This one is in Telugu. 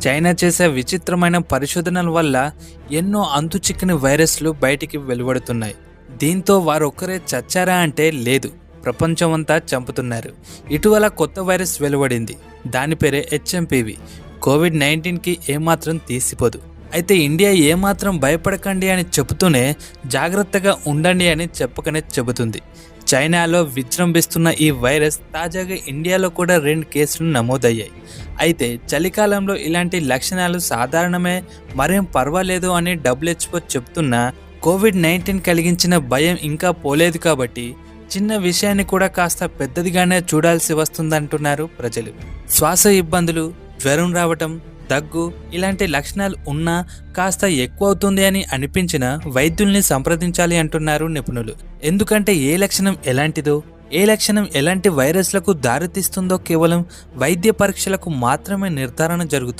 చైనా చేసే విచిత్రమైన పరిశోధనల వల్ల ఎన్నో అంతుచిక్కని వైరస్లు బయటికి వెలువడుతున్నాయి. దీంతో వారొక్కరే చచ్చారా అంటే లేదు, ప్రపంచమంతా చంపుతున్నారు. ఇటీవల కొత్త వైరస్ వెలువడింది. దాని పేరే హెచ్ఎంపీవి. కోవిడ్-19కి ఏమాత్రం తీసిపోదు. అయితే ఇండియా ఏమాత్రం భయపడకండి అని చెబుతూనే జాగ్రత్తగా ఉండండి అని చెప్పకనే చెబుతుంది. చైనాలో విజృంభిస్తున్న ఈ వైరస్ తాజాగా ఇండియాలో కూడా 2 కేసులు నమోదయ్యాయి. అయితే చలికాలంలో ఇలాంటి లక్షణాలు సాధారణమే, మరేం పర్వాలేదు అని WHO చెబుతున్నా కోవిడ్-19 కలిగించిన భయం ఇంకా పోలేదు కాబట్టి చిన్న విషయాన్ని కూడా కాస్త పెద్దదిగానే చూడాల్సి వస్తుందంటున్నారు ప్రజలు. శ్వాస ఇబ్బందులు, జ్వరం రావటం, దగ్గు ఇలాంటి లక్షణాలు ఉన్నా కాస్త ఎక్కువ అవుతుంది అని అనిపించినా వైద్యుల్ని సంప్రదించాలి అంటున్నారు నిపుణులు. ఎందుకంటే ఏ లక్షణం ఎలాంటిదో, ఏ లక్షణం ఎలాంటి వైరస్లకు దారితీస్తుందో కేవలం వైద్య పరీక్షలకు మాత్రమే నిర్ధారణ జరుగుతుంది.